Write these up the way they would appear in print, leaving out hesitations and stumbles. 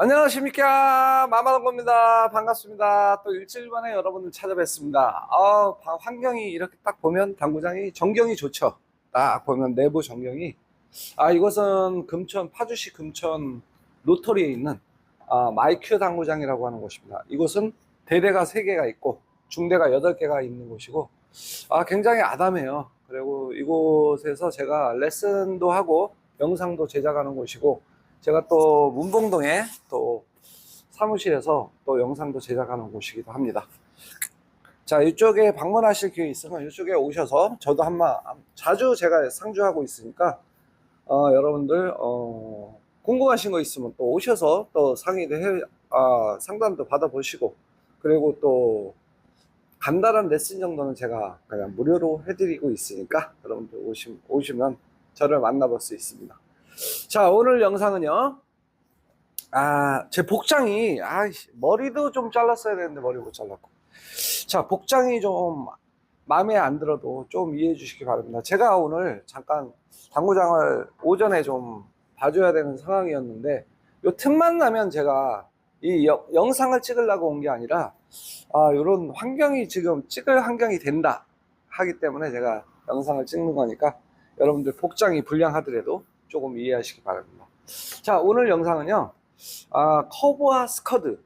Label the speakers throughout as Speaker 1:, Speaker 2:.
Speaker 1: 안녕하십니까, 마마동겁니다. 반갑습니다. 또 일주일 만에 여러분을 찾아뵙습니다. 환경이 이렇게 딱 보면 당구장이 전경이 좋죠. 딱 보면 내부 전경이, 이것은 금천, 파주시 금천 로터리에 있는 마이큐 당구장이라고 하는 곳입니다. 이곳은 대대가 3개가 있고 중대가 8개가 있는 곳이고, 굉장히 아담해요. 그리고 이곳에서 제가 레슨도 하고 영상도 제작하는 곳이고, 제가 또 문봉동에 또 사무실에서 또 영상도 제작하는 곳이기도 합니다. 자, 이쪽에 방문하실 기회 있으면 이쪽에 오셔서, 저도 자주 제가 상주하고 있으니까 여러분들 궁금하신 거 있으면 또 오셔서 또 상의도 상담도 받아보시고, 그리고 또 간단한 레슨 정도는 제가 그냥 무료로 해드리고 있으니까 여러분들 오시면 저를 만나볼 수 있습니다. 자, 오늘 영상은요, 제 복장이, 머리도 좀 잘랐어야 되는데 머리 못 잘랐고. 자, 복장이 좀 마음에 안 들어도 좀 이해해 주시기 바랍니다. 제가 오늘 잠깐 당구장을 오전에 좀 봐줘야 되는 상황이었는데, 요 틈만 나면 제가 이 영상을 찍으려고 온 게 아니라, 요런 환경이 지금 찍을 환경이 된다 하기 때문에 제가 영상을 찍는 거니까 여러분들 복장이 불량하더라도 조금 이해하시기 바랍니다. 자, 오늘 영상은요, 커브와 스커드.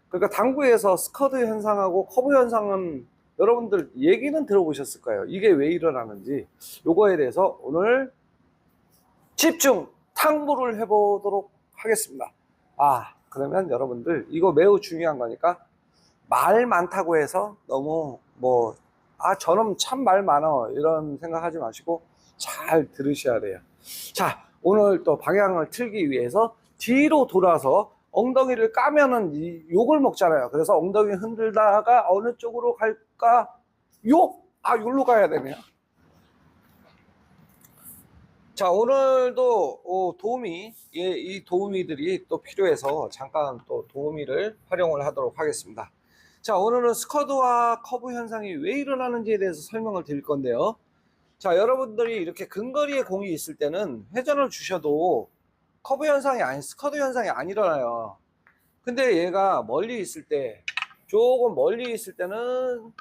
Speaker 1: 그러니까 당구에서 스커드 현상하고 커브 현상은 여러분들 얘기는 들어보셨을 거예요. 이게 왜 일어나는지, 요거에 대해서 오늘 집중 탐구를 해보도록 하겠습니다. 그러면 여러분들 이거 매우 중요한 거니까, 말 많다고 해서 너무 저놈 참 말 많어 이런 생각하지 마시고 잘 들으셔야 돼요. 자, 오늘 또 방향을 틀기 위해서 뒤로 돌아서 엉덩이를 까면은 욕을 먹잖아요. 그래서 엉덩이 흔들다가 어느 쪽으로 갈까? 여기로 가야 되네요. 자, 오늘도 이 도우미들이 또 필요해서 잠깐 또 도우미를 활용을 하도록 하겠습니다. 자, 오늘은 스커드와 커브 현상이 왜 일어나는지에 대해서 설명을 드릴 건데요. 자, 여러분들이 이렇게 근거리에 공이 있을 때는 회전을 주셔도 스커드 현상이 안 일어나요. 근데 얘가 조금 멀리 있을 때는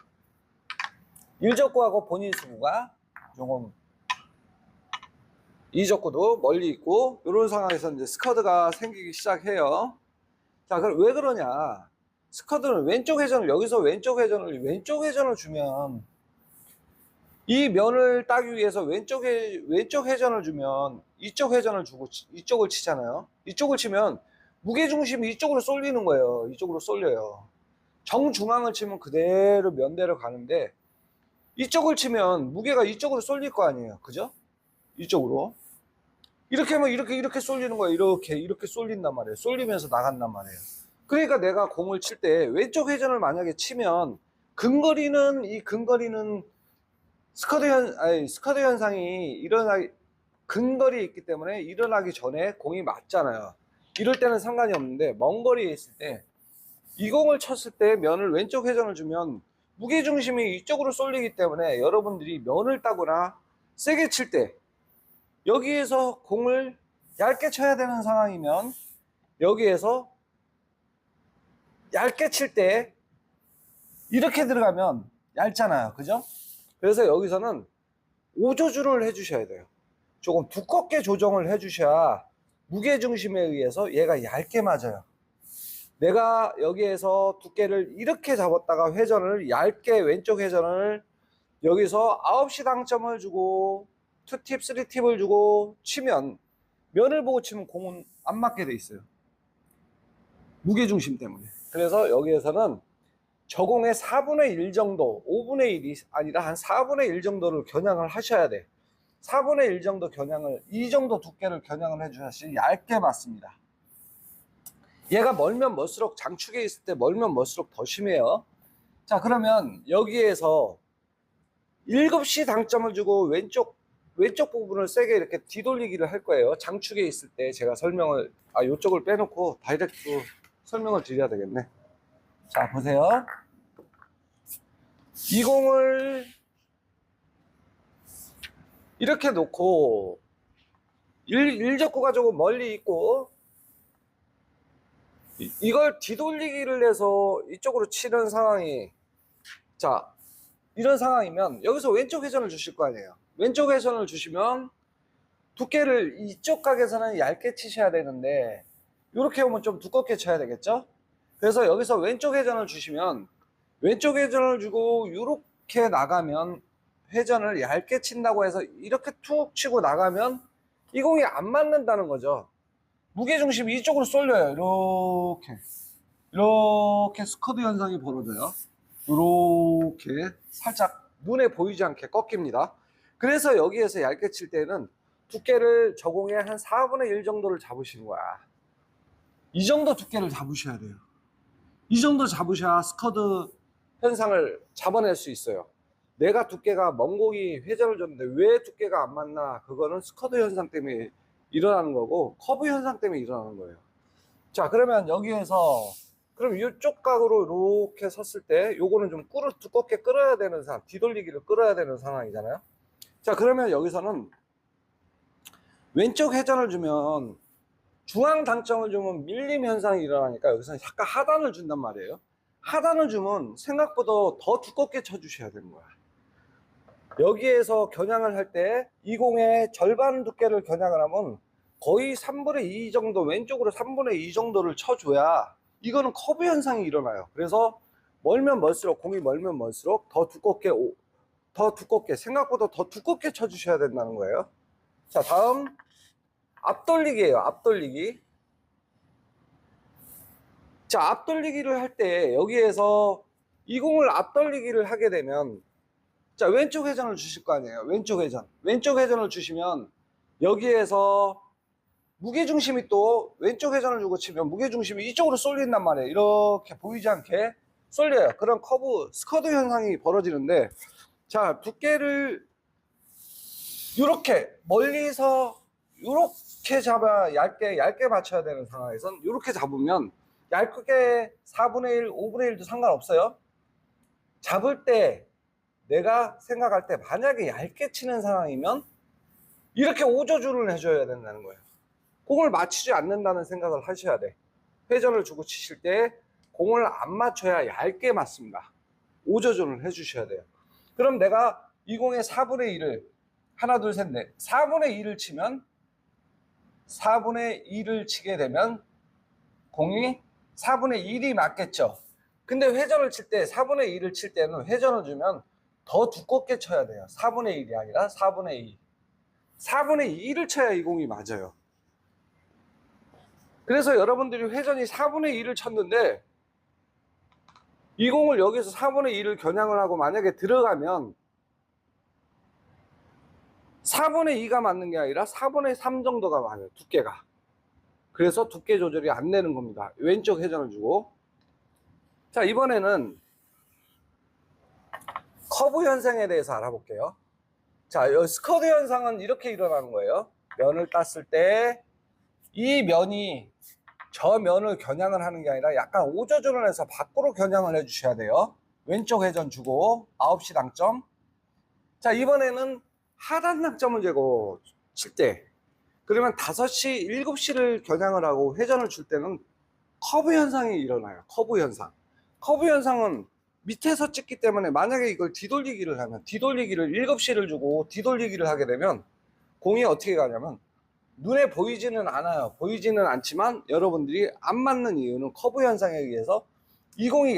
Speaker 1: 일적구하고 본인 수구가 조금, 이적구도 멀리 있고, 이런 상황에서 이제 스커드가 생기기 시작해요. 자, 그럼 왜 그러냐? 스커드는 왼쪽 회전을 주면, 이 면을 따기 위해서 왼쪽 회전을 주면 이쪽 회전을 주고 이쪽을 치잖아요. 이쪽을 치면 무게중심이 이쪽으로 쏠리는 거예요. 이쪽으로 쏠려요. 정중앙을 치면 그대로 면대로 가는데, 이쪽을 치면 무게가 이쪽으로 쏠릴 거 아니에요. 그죠? 이쪽으로. 이렇게 하면 이렇게 쏠리는 거예요. 이렇게 쏠린단 말이에요. 쏠리면서 나간단 말이에요. 그러니까 내가 공을 칠 때 왼쪽 회전을 만약에 치면, 근거리는 스커드 현상이 근거리에 있기 때문에 일어나기 전에 공이 맞잖아요. 이럴 때는 상관이 없는데, 먼 거리에 있을 때 이 공을 쳤을 때 면을 왼쪽 회전을 주면 무게중심이 이쪽으로 쏠리기 때문에, 여러분들이 면을 따거나 세게 칠 때 여기에서 공을 얇게 쳐야 되는 상황이면, 여기에서 얇게 칠 때 이렇게 들어가면 얇잖아요. 그죠? 그래서 여기서는 오조주를 해주셔야 돼요. 조금 두껍게 조정을 해주셔야 무게중심에 의해서 얘가 얇게 맞아요. 내가 여기에서 두께를 이렇게 잡았다가 회전을 얇게, 왼쪽 회전을 여기서 9시 당점을 주고 2팁, 3팁을 주고 치면, 면을 보고 치면 공은 안 맞게 돼 있어요. 무게중심 때문에. 그래서 여기에서는 저공의 4분의 1 정도, 5분의 1이 아니라 한 4분의 1 정도를 겨냥을 하셔야 돼. 4분의 1 정도 이 정도 두께를 겨냥을 해주셔야지 얇게 맞습니다. 얘가 멀면 멀수록, 장축에 있을 때 멀면 멀수록 더 심해요. 자, 그러면 여기에서 7시 당점을 주고 왼쪽 부분을 세게 이렇게 뒤돌리기를 할 거예요. 장축에 있을 때 제가 설명을, 이쪽을 빼놓고 다이렉트 설명을 드려야 되겠네. 자, 보세요. 이 공을 이렇게 놓고 일적구가 조금 멀리 있고, 이걸 뒤돌리기를 해서 이쪽으로 치는 상황이, 자, 이런 상황이면 여기서 왼쪽 회전을 주실 거 아니에요. 왼쪽 회전을 주시면 두께를 이쪽 각에서는 얇게 치셔야 되는데 이렇게 오면 좀 두껍게 쳐야 되겠죠. 그래서 여기서 왼쪽 회전을 주시면, 왼쪽 회전을 주고 이렇게 나가면, 회전을 얇게 친다고 해서 이렇게 툭 치고 나가면 이 공이 안 맞는다는 거죠. 무게중심이 이쪽으로 쏠려요. 이렇게 스커드 현상이 벌어져요. 이렇게 살짝 눈에 보이지 않게 꺾입니다. 그래서 여기에서 얇게 칠 때는 두께를 저공의 한 4분의 1 정도를 잡으시는 거야. 이 정도 두께를 잡으셔야 돼요. 이 정도 잡으셔야 스커드 현상을 잡아낼 수 있어요. 내가 두께가 먼 공이 회전을 줬는데 왜 두께가 안 맞나? 그거는 스커드 현상 때문에 일어나는 거고 커브 현상 때문에 일어나는 거예요. 자, 그러면 여기에서 그럼 이쪽 각으로 이렇게 섰을 때 요거는 좀 두껍게 끌어야 되는 상황, 뒤돌리기를 끌어야 되는 상황이잖아요. 자, 그러면 여기서는 왼쪽 회전을 주면, 중앙 당점을 주면 밀림 현상이 일어나니까 여기서는 약간 하단을 준단 말이에요. 하단을 주면 생각보다 더 두껍게 쳐주셔야 되는 거야. 여기에서 겨냥을 할 때 이 공의 절반 두께를 겨냥을 하면 거의 3분의 2 정도, 왼쪽으로 3분의 2 정도를 쳐줘야 이거는 커브 현상이 일어나요. 그래서 멀면 멀수록, 공이 멀면 멀수록 더 두껍게, 생각보다 더 두껍게 쳐주셔야 된다는 거예요. 자, 다음 앞돌리기예요. 앞돌리기. 자, 앞돌리기를 할 때 여기에서 이 공을 앞돌리기를 하게 되면, 자, 왼쪽 회전을 주실 거 아니에요. 왼쪽 회전을 주시면 여기에서 무게중심이 또 왼쪽 회전을 주고 치면 무게중심이 이쪽으로 쏠린단 말이에요. 이렇게 보이지 않게 쏠려요. 그런 스커드 현상이 벌어지는데, 자, 두께를 이렇게 멀리서 이렇게 잡아 얇게 맞춰야 되는 상황에선 이렇게 잡으면 얇게 4분의 1, 5분의 1도 상관없어요. 잡을 때 내가 생각할 때 만약에 얇게 치는 상황이면 이렇게 오조준을 해줘야 된다는 거예요. 공을 맞추지 않는다는 생각을 하셔야 돼. 회전을 주고 치실 때 공을 안 맞춰야 얇게 맞습니다. 오조준을 해주셔야 돼요. 그럼 내가 이 공의 4분의 1을 하나 둘 셋 넷 4분의 1을 치면, 4분의 1을 치게 되면 공이 4분의 1이 맞겠죠. 근데 회전을 칠 때 4분의 1을 칠 때는 회전을 주면 더 두껍게 쳐야 돼요. 4분의 1이 아니라 4분의 2. 4분의 2를 쳐야 이 공이 맞아요. 그래서 여러분들이 회전이 4분의 1을 쳤는데 이 공을 여기서 4분의 1을 겨냥을 하고 만약에 들어가면 4분의 2가 맞는 게 아니라 4분의 3 정도가 맞아요. 두께가. 그래서 두께 조절이 안 되는 겁니다. 왼쪽 회전을 주고. 자, 이번에는 커브 현상에 대해서 알아볼게요. 자, 스커드 현상은 이렇게 일어나는 거예요. 면을 땄을 때 이 면이 저 면을 겨냥을 하는 게 아니라 약간 오조준을 해서 밖으로 겨냥을 해주셔야 돼요. 왼쪽 회전 주고 9시 당점. 자, 이번에는 하단 당점을 재고 칠 때, 그러면 5시, 7시를 겨냥을 하고 회전을 줄 때는 커브 현상이 일어나요. 커브 현상은 밑에서 찍기 때문에 만약에 이걸 뒤돌리기를 하면, 뒤돌리기를 7시를 주고 뒤돌리기를 하게 되면 공이 어떻게 가냐면 눈에 보이지는 않아요. 보이지는 않지만 여러분들이 안 맞는 이유는 커브 현상에 의해서 이 공이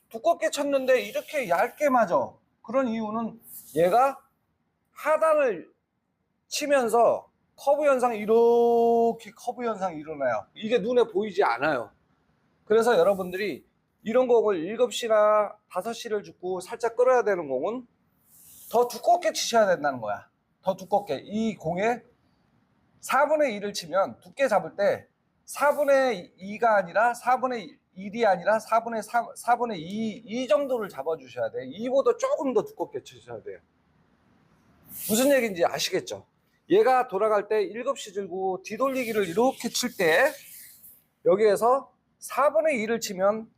Speaker 1: 두껍게 쳤는데 이렇게 얇게 맞아. 그런 이유는 얘가 하단을 치면서 이렇게 커브 현상이 일어나요. 이게 눈에 보이지 않아요. 그래서 여러분들이 이런 공을 7시나 5시를 주고 살짝 끌어야 되는 공은 더 두껍게 치셔야 된다는 거야. 더 두껍게. 이 공에 4분의 1을 치면 두께 잡을 때 4분의 2가 아니라 4분의 1이 아니라 4분의 2 정도를 잡아주셔야 돼요. 2보다 조금 더 두껍게 치셔야 돼요. 무슨 얘기인지 아시겠죠? 얘가 돌아갈 때 7시 들고 뒤돌리기를 이렇게 칠 때 여기에서 4분의 1을 치면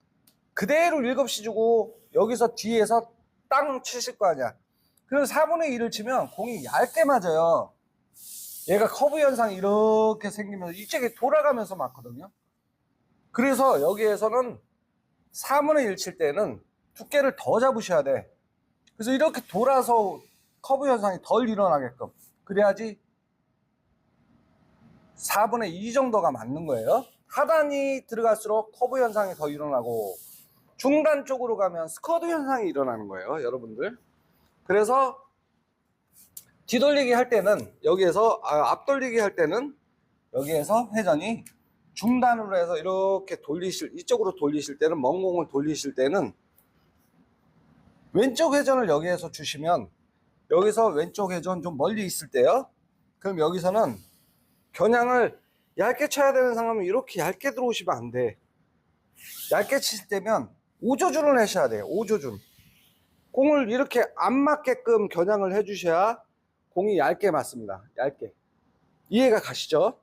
Speaker 1: 그대로 7시 주고 여기서 뒤에서 땅 치실 거 아니야. 그래서 4분의 1을 치면 공이 얇게 맞아요. 얘가 커브 현상이 이렇게 생기면서 이쪽에 돌아가면서 맞거든요. 그래서 여기에서는 4분의 1 칠 때는 두께를 더 잡으셔야 돼. 그래서 이렇게 돌아서 커브 현상이 덜 일어나게끔, 그래야지 4분의 2 정도가 맞는 거예요. 하단이 들어갈수록 커브 현상이 더 일어나고, 중단 쪽으로 가면 스커드 현상이 일어나는 거예요, 여러분들. 그래서 뒤돌리기 할 때는 여기에서, 앞돌리기 할 때는 여기에서 회전이 중단으로 해서 이렇게 이쪽으로 돌리실 때는, 먼 공을 돌리실 때는 왼쪽 회전을 여기에서 주시면, 여기서 왼쪽 회전 좀 멀리 있을 때요, 그럼 여기서는 겨냥을 얇게 쳐야 되는 상황이면 이렇게 얇게 들어오시면 안 돼. 얇게 치실 때면 5조준을 하셔야 돼요. 5조준. 공을 이렇게 안 맞게끔 겨냥을 해 주셔야 공이 얇게 맞습니다. 얇게. 이해가 가시죠?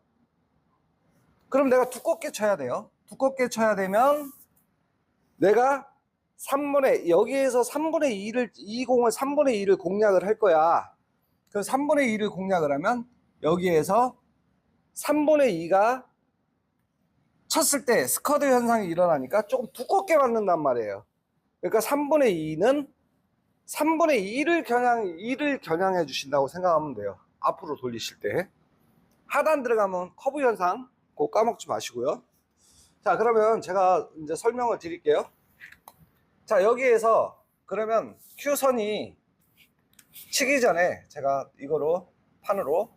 Speaker 1: 그럼 내가 두껍게 쳐야 돼요. 두껍게 쳐야 되면 내가 여기에서 3분의 2를, 이 공을 3분의 2를 공략을 할 거야. 그 3분의 2를 공략을 하면 여기에서 3분의 2가 쳤을 때 스커드 현상이 일어나니까 조금 두껍게 맞는단 말이에요. 그러니까 3분의 2는 3분의 2를 겨냥해 주신다고 생각하면 돼요. 앞으로 돌리실 때. 하단 들어가면 커브 현상 그거 까먹지 마시고요. 자, 그러면 제가 이제 설명을 드릴게요. 자, 여기에서 그러면 Q선이 치기 전에 제가 이거로 판으로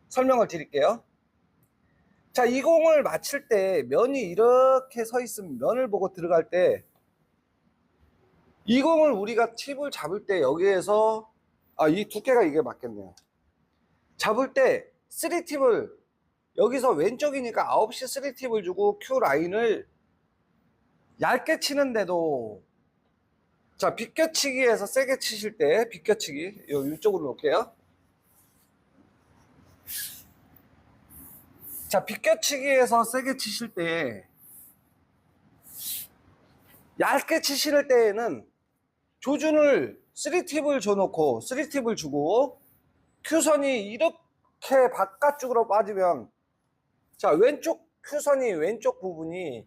Speaker 1: 설명을 드릴게요. 자, 이 공을 맞힐 때 면이 이렇게 서 있으면 면을 보고 들어갈 때, 이 공을 우리가 팁을 잡을 때 여기에서, 이 두께가 이게 맞겠네요. 잡을 때 3팁을, 여기서 왼쪽이니까 9시 3팁을 주고 Q 라인을 얇게 치는데도, 자, 비껴치기에서 세게 치실 때, 비껴치기 이쪽으로 놓을게요. 자, 비껴치기에서 세게 치실 때, 얇게 치실 때에는 조준을 3팁을 줘놓고, 3팁을 주고, Q선이 이렇게 바깥쪽으로 빠지면, 자, Q선이 왼쪽 부분이,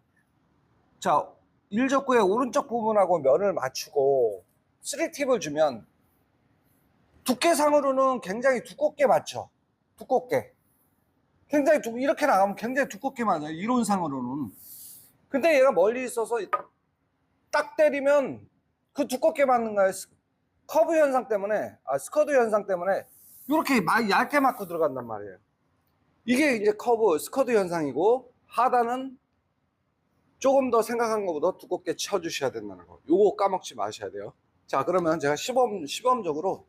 Speaker 1: 자, 일적구의 오른쪽 부분하고 면을 맞추고, 3팁을 주면, 두께상으로는 굉장히 두껍게 맞죠. 두껍게. 굉장히 이렇게 나가면 굉장히 두껍게 맞아요. 이론상으로는. 근데 얘가 멀리 있어서 딱 때리면 그 두껍게 맞는 거예요. 커브 현상 때문에, 스커드 현상 때문에 이렇게 얇게 맞고 들어간단 말이에요. 이게 이제 스커드 현상이고, 하단은 조금 더 생각한 것보다 두껍게 쳐주셔야 된다는 거. 요거 까먹지 마셔야 돼요. 자, 그러면 제가 시범적으로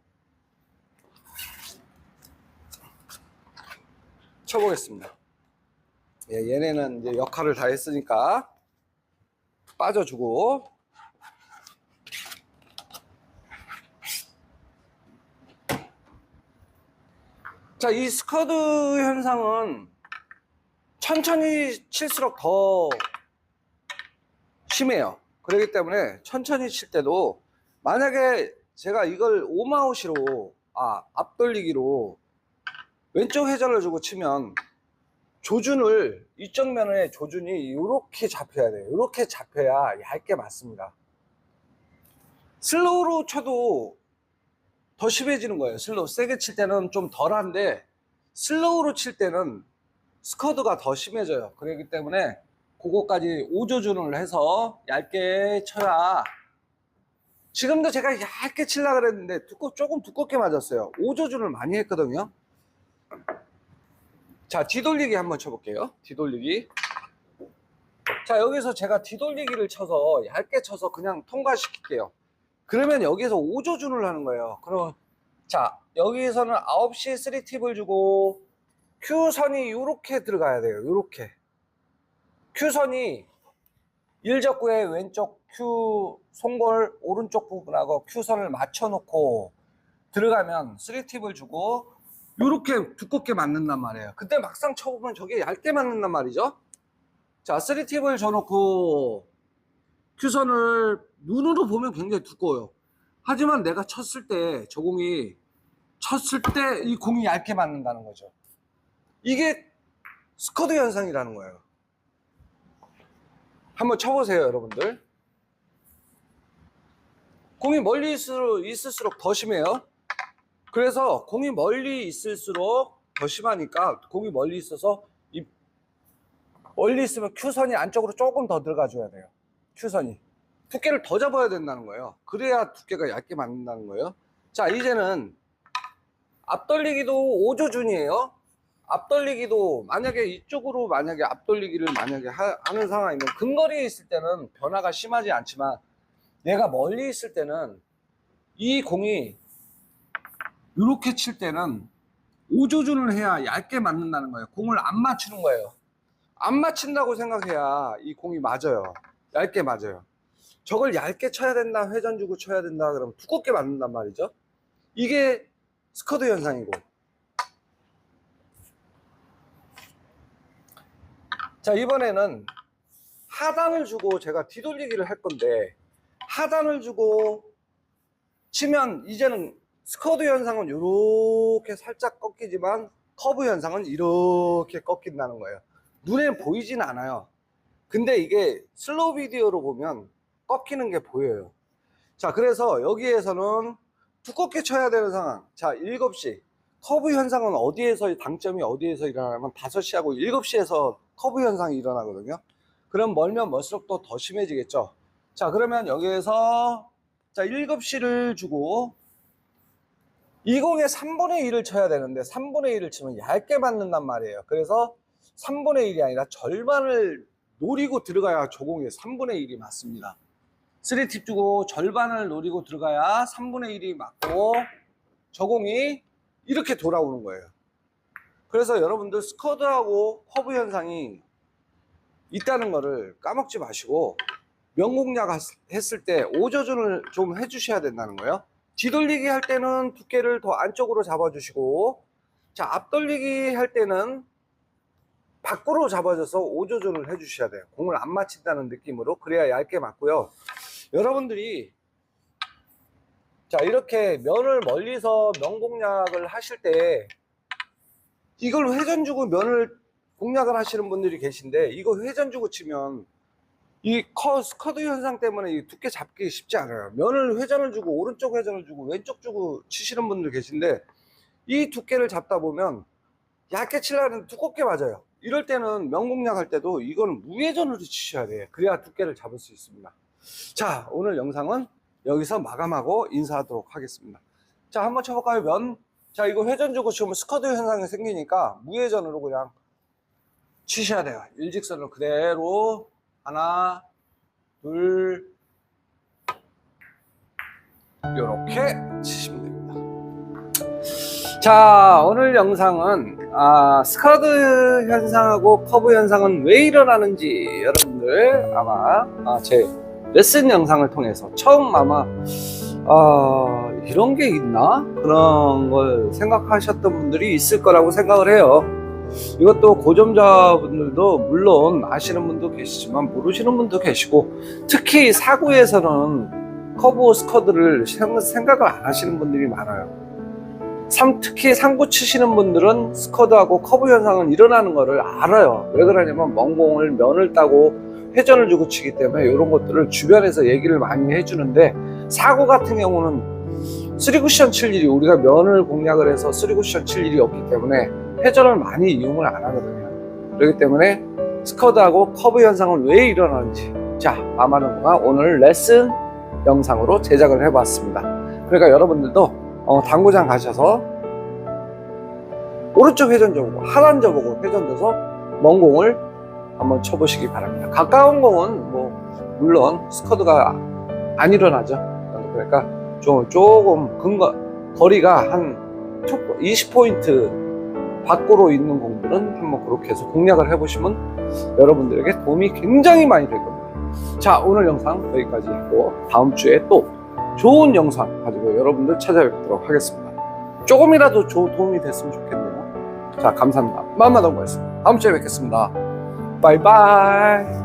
Speaker 1: 쳐보겠습니다. 예, 얘네는 이제 역할을 다 했으니까 빠져주고, 자, 이 스커드 현상은 천천히 칠수록 더 심해요. 그렇기 때문에 천천히 칠 때도, 만약에 제가 이걸 오마우시로, 앞돌리기로 왼쪽 회전을 주고 치면 조준을, 이쪽 면의 조준이 이렇게 잡혀야 돼요. 이렇게 잡혀야 얇게 맞습니다. 슬로우로 쳐도 더 심해지는 거예요. 슬로우 세게 칠 때는 좀 덜한데, 슬로우로 칠 때는 스커드가 더 심해져요. 그렇기 때문에 그거까지 5조준을 해서 얇게 쳐야, 지금도 제가 얇게 치려고 그랬는데 조금 두껍게 맞았어요. 5조준을 많이 했거든요. 자, 뒤돌리기 한번 쳐볼게요. 뒤돌리기. 자, 여기서 제가 뒤돌리기를 쳐서 얇게 쳐서 그냥 통과시킬게요. 그러면 여기서 5조준을 하는 거예요. 그럼, 자, 여기서는 9시 3팁을 주고, Q선이 요렇게 들어가야 돼요. 요렇게. Q선이 일적구의 왼쪽 Q 송골 오른쪽 부분하고 Q선을 맞춰놓고 들어가면 3팁을 주고, 요렇게 두껍게 맞는단 말이에요. 근데 막상 쳐보면 저게 얇게 맞는단 말이죠. 자, 3팁을 줘놓고 Q선을 눈으로 보면 굉장히 두꺼워요. 하지만 내가 쳤을 때, 저 공이 쳤을 때 이 공이 얇게 맞는다는 거죠. 이게 스커드 현상이라는 거예요. 한번 쳐보세요, 여러분들. 공이 멀리 있을수록 더 심해요. 그래서 공이 멀리 있을수록 더 심하니까 공이 멀리 있어서 멀리 있으면 큐선이 안쪽으로 조금 더 들어가줘야 돼요. 큐선이 두께를 더 잡아야 된다는 거예요. 그래야 두께가 얇게 맞는다는 거예요. 자, 이제는 앞돌리기도 5조준이에요. 앞돌리기도 만약에 이쪽으로 앞돌리기를 하는 상황이면 근거리에 있을 때는 변화가 심하지 않지만 내가 멀리 있을 때는 이 공이 이렇게 칠 때는 5조준을 해야 얇게 맞는다는 거예요. 공을 안 맞추는 거예요. 안 맞춘다고 생각해야 이 공이 맞아요. 얇게 맞아요. 저걸 얇게 쳐야 된다, 회전 주고 쳐야 된다 그러면 두껍게 맞는단 말이죠. 이게 스커드 현상이고. 자, 이번에는 하단을 주고 제가 뒤돌리기를 할 건데, 하단을 주고 치면 이제는 스커드 현상은 이렇게 살짝 꺾이지만 커브 현상은 이렇게 꺾인다는 거예요. 눈에 보이진 않아요. 근데 이게 슬로우 비디오로 보면 꺾이는 게 보여요. 자, 그래서 여기에서는 두껍게 쳐야 되는 상황. 자, 7시 커브 현상은 어디에서, 당점이 어디에서 일어나면 5시하고 7시에서 커브 현상이 일어나거든요. 그럼 멀면 멀수록 또 더 심해지겠죠. 자, 그러면 여기에서 자 7시를 주고 이 공의 3분의 1을 쳐야 되는데 3분의 1을 치면 얇게 맞는단 말이에요. 그래서 3분의 1이 아니라 절반을 노리고 들어가야 저 공의 3분의 1이 맞습니다. 3팁 주고 절반을 노리고 들어가야 3분의 1이 맞고 저 공이 이렇게 돌아오는 거예요. 그래서 여러분들 스커드하고 커브 현상이 있다는 거를 까먹지 마시고 명공략 했을 때 5조준을 좀 해주셔야 된다는 거예요. 뒤돌리기 할 때는 두께를 더 안쪽으로 잡아주시고, 자, 앞돌리기 할 때는 밖으로 잡아줘서 5조준을 해주셔야 돼요. 공을 안 맞힌다는 느낌으로. 그래야 얇게 맞고요. 여러분들이 자, 이렇게 면을 멀리서 면 공략을 하실 때 이걸 회전 주고 면을 공략을 하시는 분들이 계신데, 이거 회전 주고 치면 이 스커드 현상 때문에 이 두께 잡기 쉽지 않아요. 면을 회전을 주고 오른쪽 회전을 주고 왼쪽 주고 치시는 분들 계신데, 이 두께를 잡다 보면 얇게 치려는 두껍게 맞아요. 이럴 때는 면 공략할 때도 이거는 무회전으로 치셔야 돼요. 그래야 두께를 잡을 수 있습니다. 자, 오늘 영상은 여기서 마감하고 인사하도록 하겠습니다. 자, 한번 쳐볼까요? 면. 자, 이거 회전 주고 치면 스커드 현상이 생기니까 무회전으로 그냥 치셔야 돼요. 일직선으로 그대로 하나, 둘, 이렇게 치시면 됩니다. 자, 오늘 영상은 스커드 현상하고 커브 현상은 왜 일어나는지 여러분들 아마 제 레슨 영상을 통해서 처음 아마 이런 게 있나? 그런 걸 생각하셨던 분들이 있을 거라고 생각을 해요. 이것도 고점자분들도 물론 아시는 분도 계시지만 모르시는 분도 계시고, 특히 사구에서는 커브 스커드를 생각을 안 하시는 분들이 많아요. 특히 상구 치시는 분들은 스커드하고 커브 현상은 일어나는 거를 알아요. 왜 그러냐면 먼 공을 면을 따고 회전을 주고 치기 때문에 이런 것들을 주변에서 얘기를 많이 해주는데, 사구 같은 경우는 3쿠션 칠 일이, 우리가 면을 공략을 해서 3쿠션 칠 일이 없기 때문에 회전을 많이 이용을 안 하거든요. 그렇기 때문에 스커드하고 커브 현상은 왜 일어나는지, 자, 아마는 오늘 레슨 영상으로 제작을 해봤습니다. 그러니까 여러분들도 당구장 가셔서 오른쪽 회전 줘보고 하단 줘보고 회전 줘서 먼 공을 한번 쳐보시기 바랍니다. 가까운 공은 뭐 물론 스커드가 안 일어나죠. 그러니까 조금 거리가 한 20포인트 밖으로 있는 공들은 한번 그렇게 해서 공략을 해보시면 여러분들에게 도움이 굉장히 많이 될 겁니다. 자, 오늘 영상 여기까지 했고, 다음 주에 또 좋은 영상 가지고 여러분들 찾아뵙도록 하겠습니다. 조금이라도 도움이 됐으면 좋겠네요. 자, 감사합니다. 맘마동거였습니다. 다음 주에 뵙겠습니다. 바이바이.